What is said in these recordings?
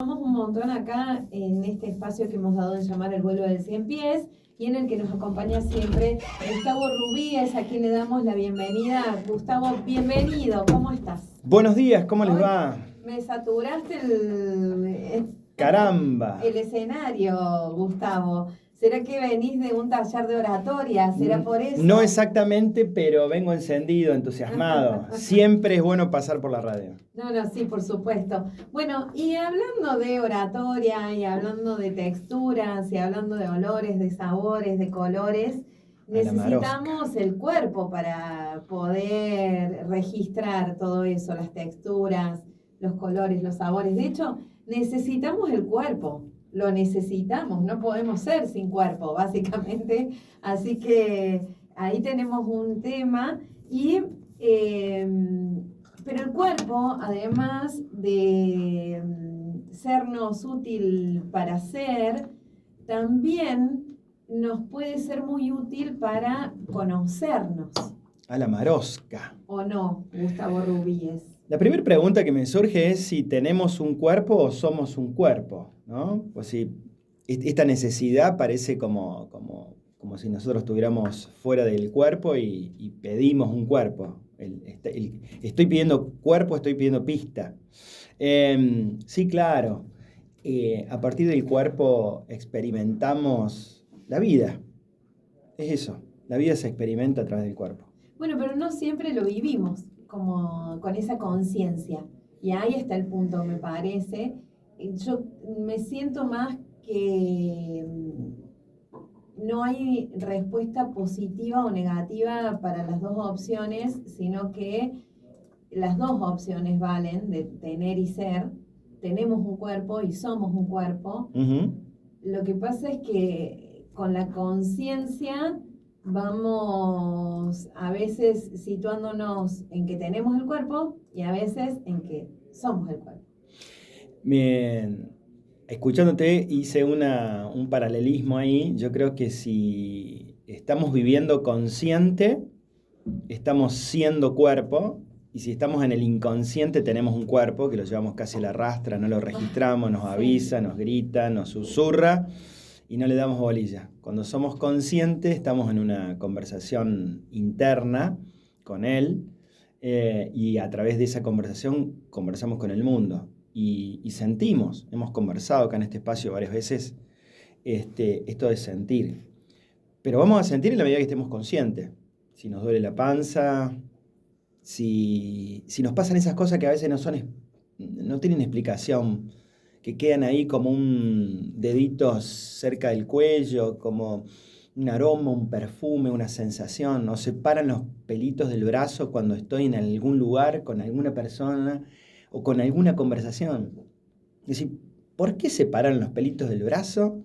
Estamos un montón acá en este espacio que hemos dado en llamar el vuelo del 100 pies y en el que nos acompaña siempre Gustavo Rubíes, a quien le damos la bienvenida. Gustavo, bienvenido, ¿cómo estás? Buenos días, ¿cómo les Hoy va? me saturaste Caramba. el escenario, Gustavo. ¿Será que venís de un taller de oratoria? ¿Será por eso? No exactamente, pero vengo encendido, entusiasmado. Siempre es bueno pasar por la radio. No, sí, por supuesto. Bueno, y hablando de oratoria, y hablando de texturas, y hablando de olores, de sabores, de colores, necesitamos el cuerpo para poder registrar todo eso, las texturas, los colores, los sabores. De hecho, necesitamos el cuerpo, lo necesitamos, no podemos ser sin cuerpo, básicamente. Así que ahí tenemos un tema y... pero el cuerpo, además de sernos útil para ser, también nos puede ser muy útil para conocernos. A la marosca. ¿O no, Gustavo Rubíes? La primera pregunta que me surge es si tenemos un cuerpo o somos un cuerpo, ¿no? Pues si esta necesidad parece como si nosotros estuviéramos fuera del cuerpo y pedimos un cuerpo. Estoy pidiendo cuerpo, estoy pidiendo pista. Sí, claro. A partir del cuerpo experimentamos la vida. Es eso. La vida se experimenta a través del cuerpo. Bueno, pero no siempre lo vivimos como con esa conciencia. Y ahí está el punto, me parece. Yo me siento más que no hay respuesta positiva o negativa para las dos opciones, sino que las dos opciones valen de tener y ser. Tenemos un cuerpo y somos un cuerpo. Uh-huh. Lo que pasa es que con la conciencia vamos a veces situándonos en que tenemos el cuerpo y a veces en que somos el cuerpo. Bien. Escuchándote hice un paralelismo ahí. Yo creo que si estamos viviendo consciente, estamos siendo cuerpo. Y si estamos en el inconsciente, tenemos un cuerpo que lo llevamos casi a la rastra, no lo registramos, nos avisa, nos grita, nos susurra y no le damos bolilla. Cuando somos conscientes, estamos en una conversación interna con él y a través de esa conversación conversamos con el mundo. Y sentimos, hemos conversado acá en este espacio varias veces, esto de sentir. Pero vamos a sentir en la medida que estemos conscientes. Si nos duele la panza, si nos pasan esas cosas que a veces no tienen explicación, que quedan ahí como un dedito cerca del cuello, como un aroma, un perfume, una sensación, o se paran los pelitos del brazo cuando estoy en algún lugar con alguna persona o con alguna conversación. Es decir, ¿por qué se paran los pelitos del brazo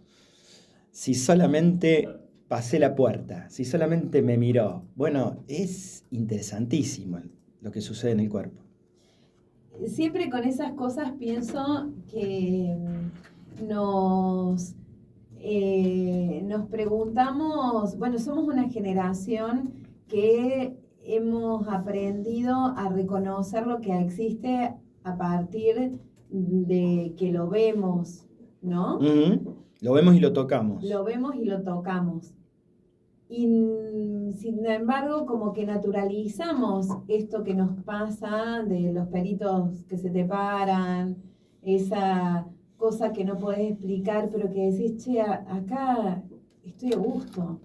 si solamente pasé la puerta, si solamente me miró? Bueno, es interesantísimo lo que sucede en el cuerpo. Siempre con esas cosas pienso que nos preguntamos, bueno, somos una generación que hemos aprendido a reconocer lo que existe a partir de que lo vemos, ¿no? Uh-huh. Lo vemos y lo tocamos. Lo vemos y lo tocamos. Y sin embargo, como que naturalizamos esto que nos pasa de los pelitos que se te paran, esa cosa que no podés explicar, pero que decís, che, acá estoy a gusto,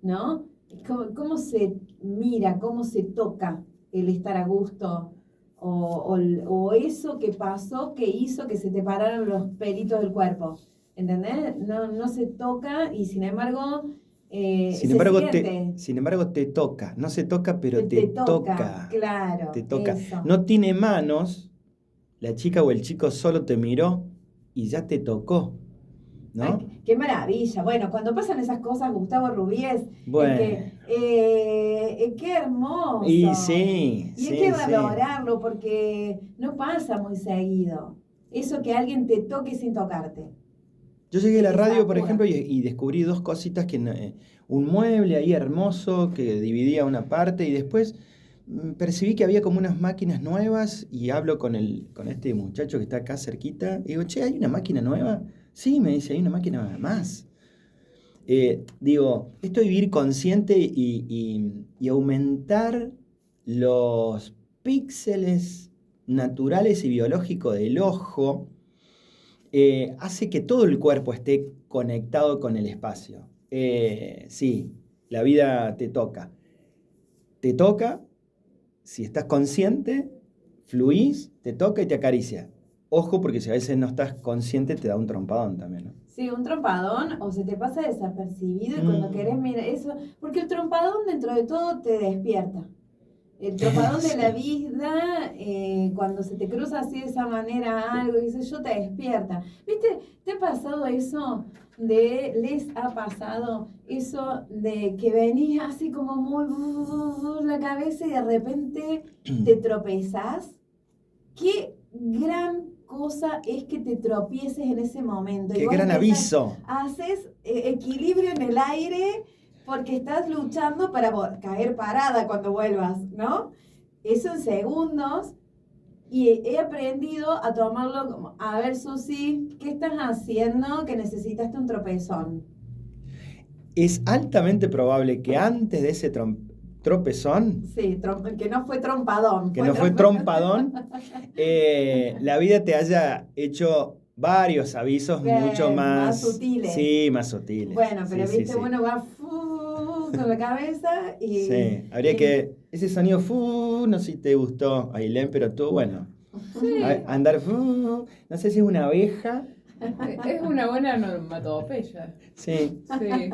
¿no? ¿Cómo se mira, cómo se toca el estar a gusto? O eso que pasó que hizo que se te pararan los pelitos del cuerpo, ¿entendés? No se toca y sin embargo... Sin embargo, te toca. No se toca, pero te toca. Claro. Te toca. Eso. No tiene manos. La chica o el chico solo te miró y ya te tocó, ¿no? Ay, qué maravilla. Bueno, cuando pasan esas cosas, Gustavo Rubíes, Bueno. qué hermoso. Y sí. Y hay que valorarlo porque no pasa muy seguido. Eso que alguien te toque sin tocarte. Yo llegué a la radio, por ejemplo, y descubrí dos cositas un mueble ahí hermoso que dividía una parte y después percibí que había como unas máquinas nuevas y hablo con este muchacho que está acá cerquita. Y digo, che, ¿hay una máquina nueva? Sí, me dice, hay una máquina más. Digo, esto de vivir consciente y aumentar los píxeles naturales y biológicos del ojo hace que todo el cuerpo esté conectado con el espacio. Sí, la vida te toca. Te toca, si estás consciente, fluís, te toca y te acaricia. Ojo, porque si a veces no estás consciente, te da un trompadón también, ¿no? Sí, un trompadón o se te pasa desapercibido y cuando querés mirar eso, porque el trompadón dentro de todo te despierta. El trompadón de la vida, cuando se te cruza así de esa manera algo, dices yo, te despierta. ¿Viste? ¿Te ha pasado eso les ha pasado eso de que venís así como muy la cabeza y de repente te tropezás? Qué gran cosa es que te tropieces en ese momento. ¡Qué gran aviso! Haces equilibrio en el aire porque estás luchando para caer parada cuando vuelvas, ¿no? Eso en segundos. Y he aprendido a tomarlo como, a ver, Susi, ¿qué estás haciendo que necesitaste un tropezón? Es altamente probable que antes de ese tropezón, Sí, que no fue trompadón. que no fue trompadón, la vida te haya hecho varios avisos mucho más sutiles. Sí, más sutiles. Bueno, pero sí, viste, sí. uno va con la cabeza y... Sí, habría que... Ese sonido, no sé si te gustó, Ailén, pero tú, bueno, Sí. andar, no sé si es una abeja. Es una buena onomatopeya. Sí. Sí.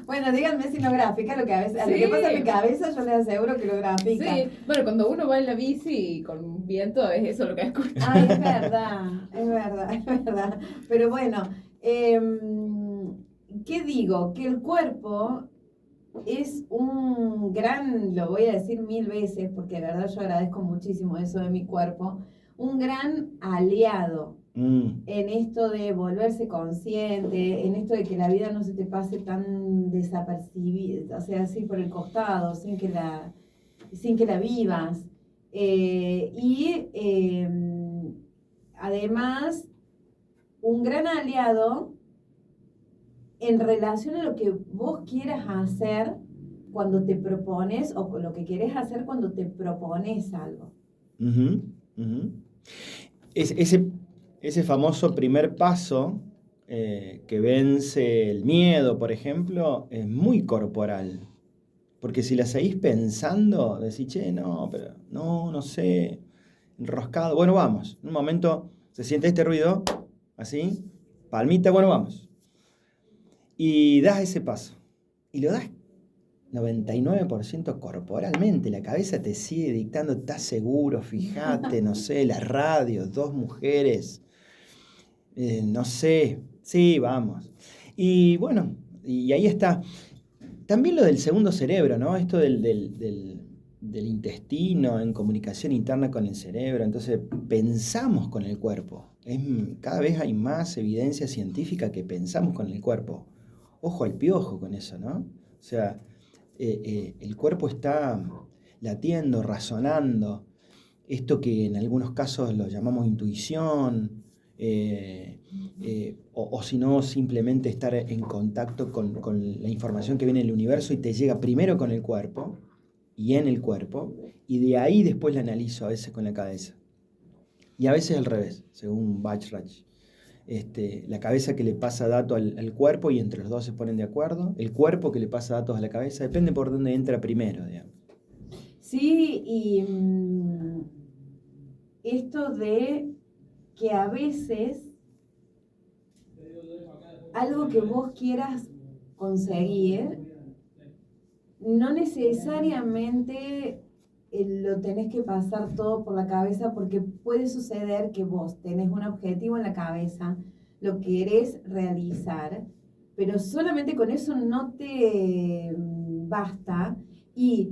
Bueno, díganme si no grafica lo que a veces, a lo Sí. que pasa en mi cabeza yo les aseguro que lo grafica. Sí. Bueno, cuando uno va en la bici con viento es eso lo que escucha. Ay, es verdad. Pero bueno, ¿qué digo? Que el cuerpo es un gran, lo voy a decir 1000 veces, porque de verdad yo agradezco muchísimo eso de mi cuerpo, un gran aliado en esto de volverse consciente, en esto de que la vida no se te pase tan desapercibida, o sea, así por el costado, sin que la vivas. Además, un gran aliado en relación a lo que vos quieras hacer cuando te propones o con lo que querés hacer cuando te propones algo. Ese famoso primer paso que vence el miedo, por ejemplo, es muy corporal. Porque si la seguís pensando, decís, che, no, pero no sé, enroscado. Bueno, vamos. En un momento se siente este ruido, así, palmita, bueno, vamos. Y das ese paso. Y lo das 99% corporalmente. La cabeza te sigue dictando, estás seguro, fíjate, no sé, la radio, 2 mujeres, no sé, sí, vamos. Y bueno, y ahí está. También lo del segundo cerebro, ¿no? Esto del intestino en comunicación interna con el cerebro. Entonces, pensamos con el cuerpo. Cada vez hay más evidencia científica que pensamos con el cuerpo. Ojo al piojo con eso, ¿no? O sea, el cuerpo está latiendo, razonando. Esto que en algunos casos lo llamamos intuición, o si no, simplemente estar en contacto con la información que viene del universo y te llega primero con el cuerpo y en el cuerpo, y de ahí después la analizo a veces con la cabeza. Y a veces al revés, según Bachrach. La cabeza que le pasa datos al cuerpo y entre los dos se ponen de acuerdo. El cuerpo que le pasa datos a la cabeza, depende por dónde entra primero, digamos. Sí, y esto de que a veces algo que vos quieras conseguir, no necesariamente lo tenés que pasar todo por la cabeza, porque puede suceder que vos tenés un objetivo en la cabeza, lo querés realizar, pero solamente con eso no te basta, y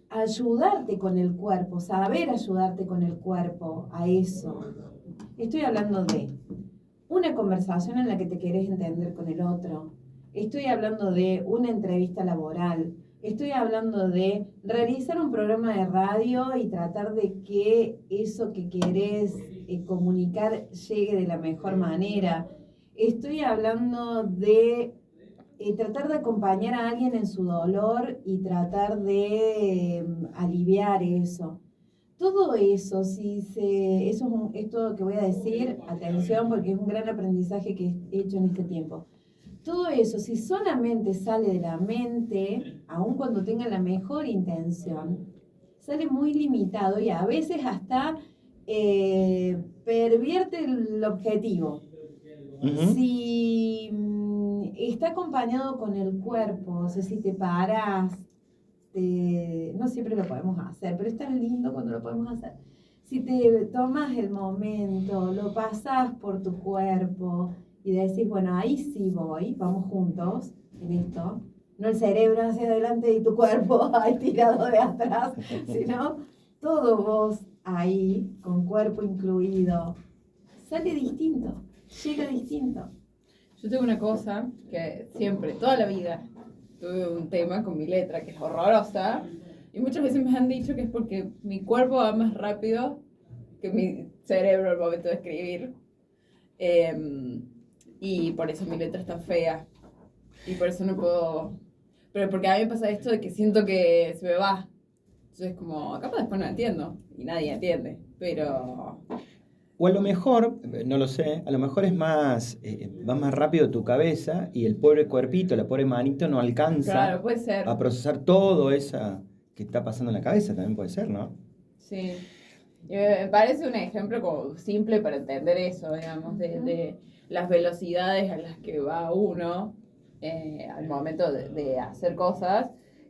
ayudarte con el cuerpo, saber ayudarte con el cuerpo a eso. Estoy hablando de una conversación en la que te querés entender con el otro. Estoy hablando de una entrevista laboral. Estoy hablando de realizar un programa de radio y tratar de que eso que querés comunicar llegue de la mejor manera. Estoy hablando de tratar de acompañar a alguien en su dolor y tratar de aliviar eso. Todo eso, esto que voy a decir, atención, porque es un gran aprendizaje que he hecho en este tiempo. Todo eso, si solamente sale de la mente, aun cuando tenga la mejor intención, sale muy limitado y a veces hasta pervierte el objetivo. Ujú. Si está acompañado con el cuerpo, o sea, si te paras, no siempre lo podemos hacer, pero es tan lindo cuando lo podemos hacer. Si te tomas el momento, lo pasas por tu cuerpo y decís, bueno, ahí sí voy, vamos juntos en esto. No el cerebro hacia adelante y tu cuerpo ahí tirado de atrás, sino todo vos ahí, con cuerpo incluido. Sale distinto, llega distinto. Yo tengo una cosa que siempre, toda la vida, tuve un tema con mi letra que es horrorosa. Y muchas veces me han dicho que es porque mi cuerpo va más rápido que mi cerebro al momento de escribir. Y por eso mi letra es tan fea. Y por eso no puedo... Pero porque a mí me pasa esto de que siento que se me va. Entonces como, capaz después no entiendo. Y nadie entiende. Pero... O a lo mejor, no lo sé, a lo mejor es más, va más rápido tu cabeza y el pobre cuerpito, la pobre manito no alcanza Claro, puede ser. a procesar todo eso que está pasando en la cabeza, también puede ser, ¿no? Sí. Y me parece un ejemplo como simple para entender eso, digamos, de las velocidades a las que va uno al momento de hacer cosas,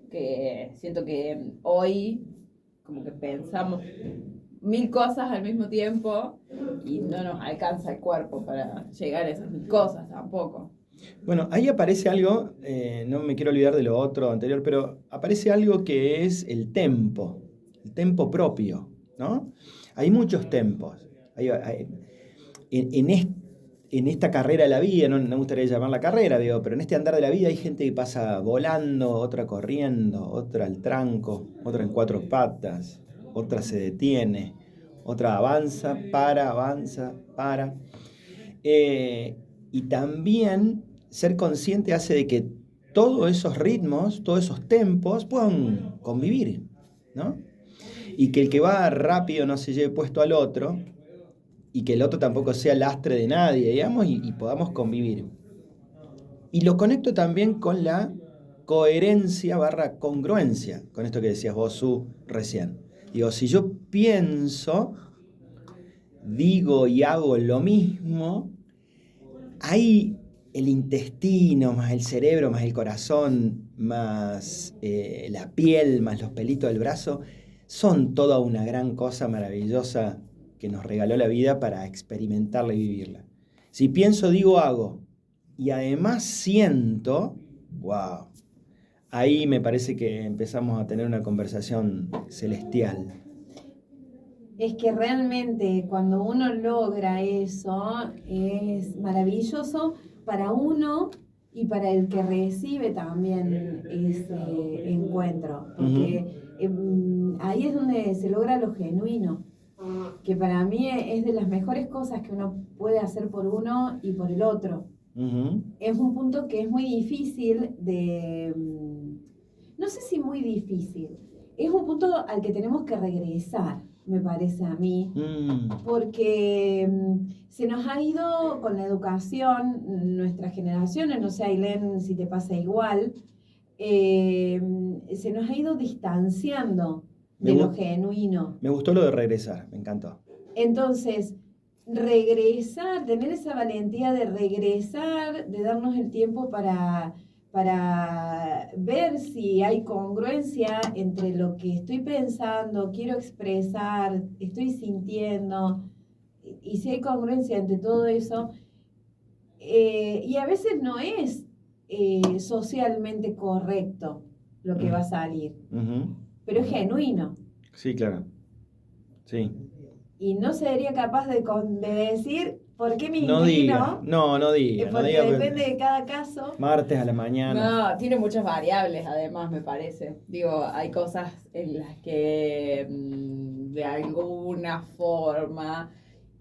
que siento que hoy como que pensamos 1000 cosas al mismo tiempo y no nos alcanza el cuerpo para llegar a esas 1000 cosas tampoco. Bueno, ahí aparece algo, no me quiero olvidar de lo otro anterior, pero aparece algo que es el tempo propio, ¿no? Hay muchos tempos. En esta carrera de la vida, no me gustaría llamarla carrera, digo, pero en este andar de la vida hay gente que pasa volando, otra corriendo, otra al tranco, otra en cuatro patas, otra se detiene, otra avanza, para. Y también ser consciente hace de que todos esos ritmos, todos esos tempos puedan convivir, ¿no? Y que el que va rápido no se lleve puesto al otro y que el otro tampoco sea lastre de nadie, digamos, y podamos convivir. Y lo conecto también con la coherencia / congruencia, con esto que decías vos, Su, recién. Digo, si yo pienso, digo y hago lo mismo, ahí el intestino, más el cerebro, más el corazón, más la piel, más los pelitos del brazo, son toda una gran cosa maravillosa que nos regaló la vida para experimentarla y vivirla. Si pienso, digo, hago, y además siento, wow, ahí me parece que empezamos a tener una conversación celestial. Es que realmente cuando uno logra eso es maravilloso para uno y para el que recibe también ese encuentro, porque ahí es donde se logra lo genuino, que para mí es de las mejores cosas que uno puede hacer por uno y por el otro. Uh-huh. Es un punto que es muy difícil no sé si muy difícil, es un punto al que tenemos que regresar, me parece a mí, porque se nos ha ido con la educación, nuestras generaciones, no sé, Ailén, si te pasa igual, se nos ha ido distanciando de lo genuino. Me gustó lo de regresar, me encantó. Entonces, regresar, tener esa valentía de regresar, de darnos el tiempo para ver si hay congruencia entre lo que estoy pensando, quiero expresar, estoy sintiendo, y si hay congruencia entre todo eso, y a veces no es socialmente correcto lo que va a salir, pero es genuino. Sí, claro. Sí. Y no sería capaz de decir, ¿Por qué mi No diga, inquilino? no diga, no Porque diga. depende de cada caso. Martes a la mañana. No, tiene muchas variables además, me parece. Digo, hay cosas en las que de alguna forma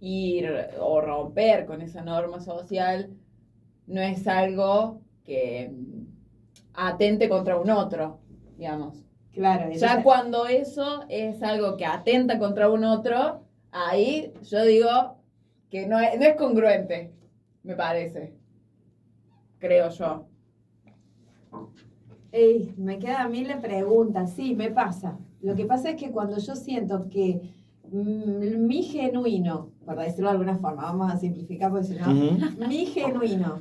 ir o romper con esa norma social no es algo que atente contra un otro, digamos. Claro, Ya cuando eso es algo que atenta contra un otro, ahí yo digo que no es congruente, me parece. Creo yo. Me queda a mí la pregunta, sí, me pasa. Lo que pasa es que cuando yo siento que mi genuino, por decirlo de alguna forma, vamos a simplificar porque si no, Ujú. mi genuino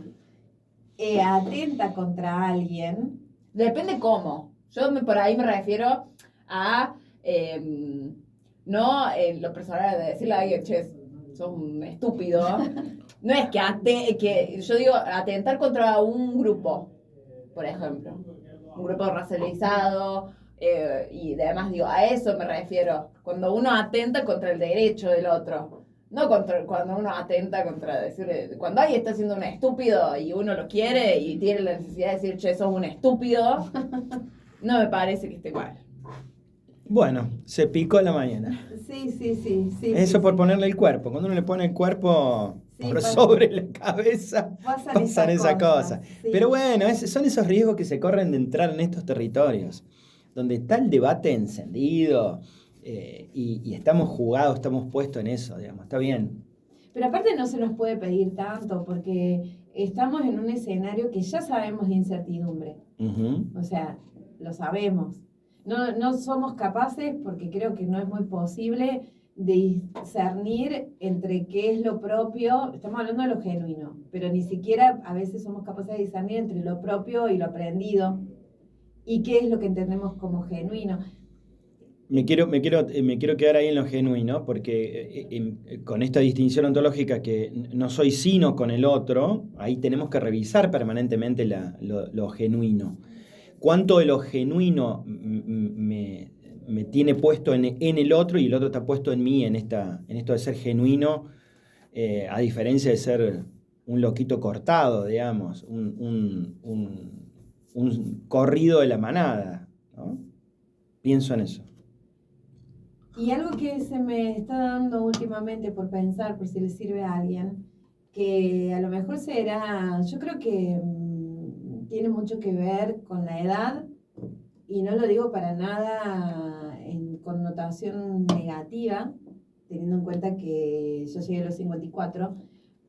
atenta contra alguien, Depende cómo. Por ahí me refiero a no en lo personal de decirle a alguien, che, sos un estúpido. No es que yo digo atentar contra un grupo, por ejemplo. Un grupo racializado. Y además digo, a eso me refiero. Cuando uno atenta contra el derecho del otro. No cuando uno atenta contra decirle, cuando alguien está siendo un estúpido y uno lo quiere y tiene la necesidad de decir, che, sos un estúpido, no me parece que esté mal. Bueno, se picó la mañana. sí. Eso por sí. ponerle el cuerpo. Cuando uno le pone el cuerpo Sí, por pasa- sobre la cabeza, Pasan pasan esas cosas. sí. Pero bueno, son esos riesgos que se corren de entrar en estos territorios, donde está el debate encendido y estamos jugados, estamos puestos en eso, digamos. Está bien. Pero aparte no se nos puede pedir tanto porque estamos en un escenario que ya sabemos de incertidumbre. Ujú. O sea, lo sabemos. No somos capaces, porque creo que no es muy posible, de discernir entre qué es lo propio, estamos hablando de lo genuino, pero ni siquiera a veces somos capaces de discernir entre lo propio y lo aprendido y qué es lo que entendemos como genuino. Me quiero quedar ahí en lo genuino, porque con esta distinción ontológica que no soy sino con el otro, ahí tenemos que revisar permanentemente lo genuino. ¿Cuánto de lo genuino me tiene puesto en el otro y el otro está puesto en mí, en esto de ser genuino, a diferencia de ser un loquito cortado, digamos, un corrido de la manada, ¿no? Pienso en eso. Y algo que se me está dando últimamente por pensar, por si le sirve a alguien, que a lo mejor será, yo creo que tiene mucho que ver con la edad, y no lo digo para nada en connotación negativa, teniendo en cuenta que yo llegué a los 54,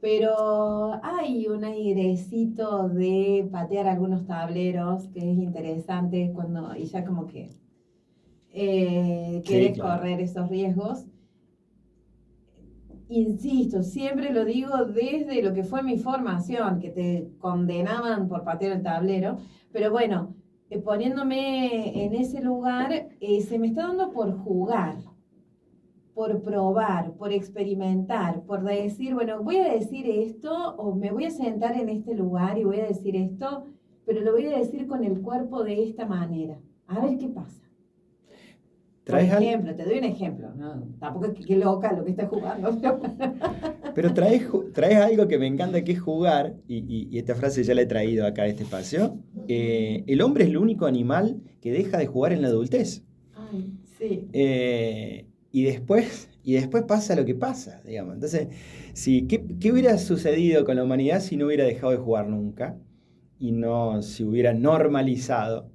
pero hay un airecito de patear algunos tableros que es interesante cuando, y ya como que querés claro. correr esos riesgos. Insisto, siempre lo digo desde lo que fue mi formación, que te condenaban por patear el tablero, pero bueno, poniéndome en ese lugar, se me está dando por jugar, por probar, por experimentar, por decir, bueno, voy a decir esto o me voy a sentar en este lugar y voy a decir esto, pero lo voy a decir con el cuerpo de esta manera. A ver qué pasa. Por ejemplo, te doy un ejemplo, ¿no? Tampoco es que qué loca lo que está jugando. Pero traes algo que me encanta, que es jugar, y esta frase ya la he traído acá a este espacio. El hombre es el único animal que deja de jugar en la adultez. Ay, sí. Y después pasa lo que pasa, digamos. Entonces, ¿qué hubiera sucedido con la humanidad si no hubiera dejado de jugar nunca? Y no si hubiera normalizado.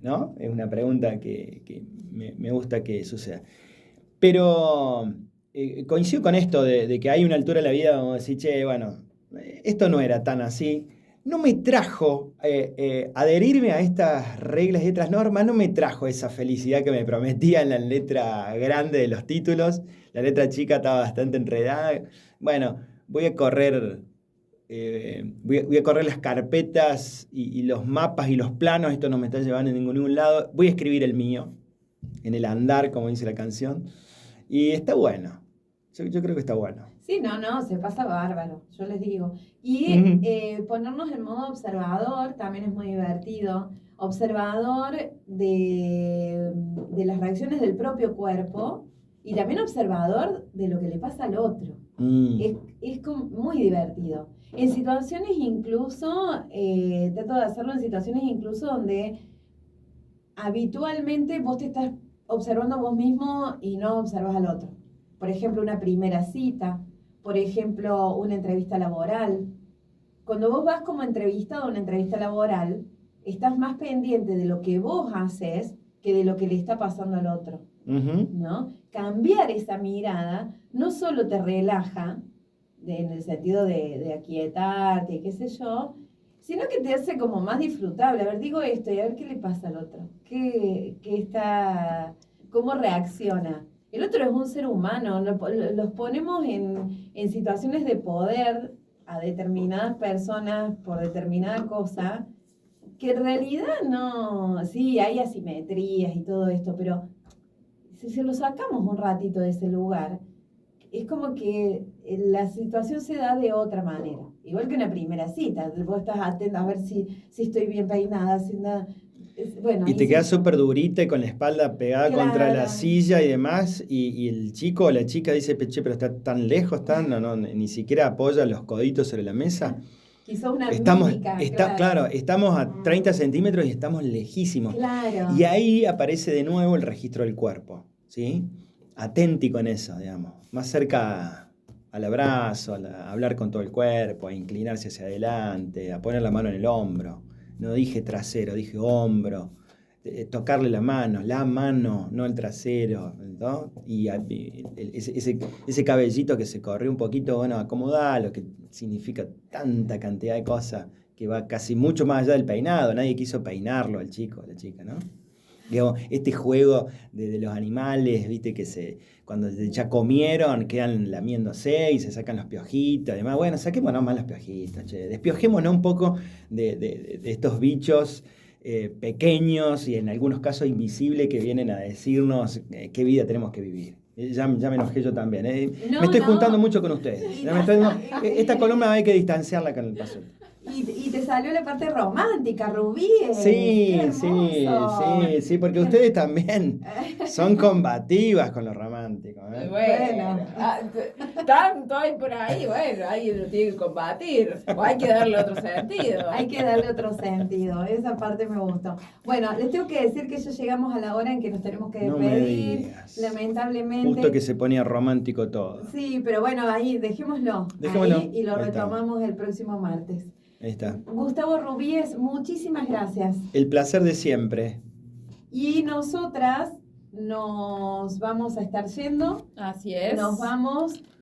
¿No? Es una pregunta que me gusta que suceda. Pero coincido con esto de que hay una altura en la vida donde decir, che, bueno, esto no era tan así. No me trajo adherirme a estas reglas y estas normas, no me trajo esa felicidad que me prometía en la letra grande de los títulos. La letra chica estaba bastante enredada. Bueno, voy a correr las carpetas y los mapas y los planos, esto no me está llevando a ningún lado. Voy a escribir el mío, en el andar, como dice la canción. Y está bueno. Yo creo que está bueno. Sí, no, se pasa bárbaro, yo les digo. Y ponernos en modo observador también es muy divertido. Observador de las reacciones del propio cuerpo y también observador de lo que le pasa al otro. Es como muy divertido. En situaciones incluso, trato de hacerlo en situaciones incluso donde habitualmente vos te estás observando a vos mismo y no observas al otro. Por ejemplo, una primera cita, por ejemplo, una entrevista laboral. Cuando vos vas como entrevistado a una entrevista laboral, estás más pendiente de lo que vos haces que de lo que le está pasando al otro, ¿no? Cambiar esa mirada no solo te relaja, en el sentido de aquietarte y qué sé yo, sino que te hace como más disfrutable. A ver, digo esto y a ver qué le pasa al otro. ¿Cómo reacciona? El otro es un ser humano, los ponemos en situaciones de poder a determinadas personas por determinada cosa, que en realidad no, sí, hay asimetrías y todo esto, pero si se lo sacamos un ratito de ese lugar, es como que la situación se da de otra manera. Igual que una primera cita, vos estás atento a ver si estoy bien peinada, si nada. Bueno, Y te quedas insisto. súper durita y con la espalda pegada contra la Claro. silla y demás, y el chico o la chica dice, che, pero está tan lejos, no, ni siquiera apoya los coditos sobre la mesa. Quizá una Estamos, mímica, claro, estamos a 30 centímetros y estamos lejísimos. Claro. Y ahí aparece de nuevo el registro del cuerpo, ¿sí? Aténtico en eso, digamos. Más cerca al abrazo, a hablar con todo el cuerpo, a inclinarse hacia adelante, a poner la mano en el hombro. No dije trasero, dije hombro. Tocarle la mano, no el trasero, ¿no? Y ese cabellito que se corrió un poquito, bueno, acomodalo, que significa tanta cantidad de cosas que va casi mucho más allá del peinado. Nadie quiso peinarlo al chico, a la chica, ¿no? Digamos, este juego de los animales, viste, cuando ya comieron, quedan lamiéndose y se sacan los piojitos. Además, bueno, saquémonos más los piojitos, che. Despiojémonos un poco de estos bichos pequeños y en algunos casos invisibles que vienen a decirnos qué vida tenemos que vivir. Ya me enojé yo también. No, Me estoy no. juntando mucho con ustedes. Esta columna hay que distanciarla con el paso. Y te salió la parte romántica, Rubí. Sí, ¡Qué sí, hermoso! sí, porque ustedes también son combativas con lo romántico, ¿eh? Bueno, tanto hay por ahí, bueno, alguien lo tiene que combatir, o hay que darle otro sentido. Hay que darle otro sentido, esa parte me gustó. Bueno, les tengo que decir que ya llegamos a la hora en que nos tenemos que No me despedir, digas. lamentablemente. Justo que se ponía romántico todo. Sí, pero bueno, ahí, dejémoslo. Ahí, y lo Ahí está. retomamos el próximo martes. Ahí está. Gustavo Rubíes, muchísimas gracias. El placer de siempre. Y nosotras nos vamos a estar yendo. Así es. Nos vamos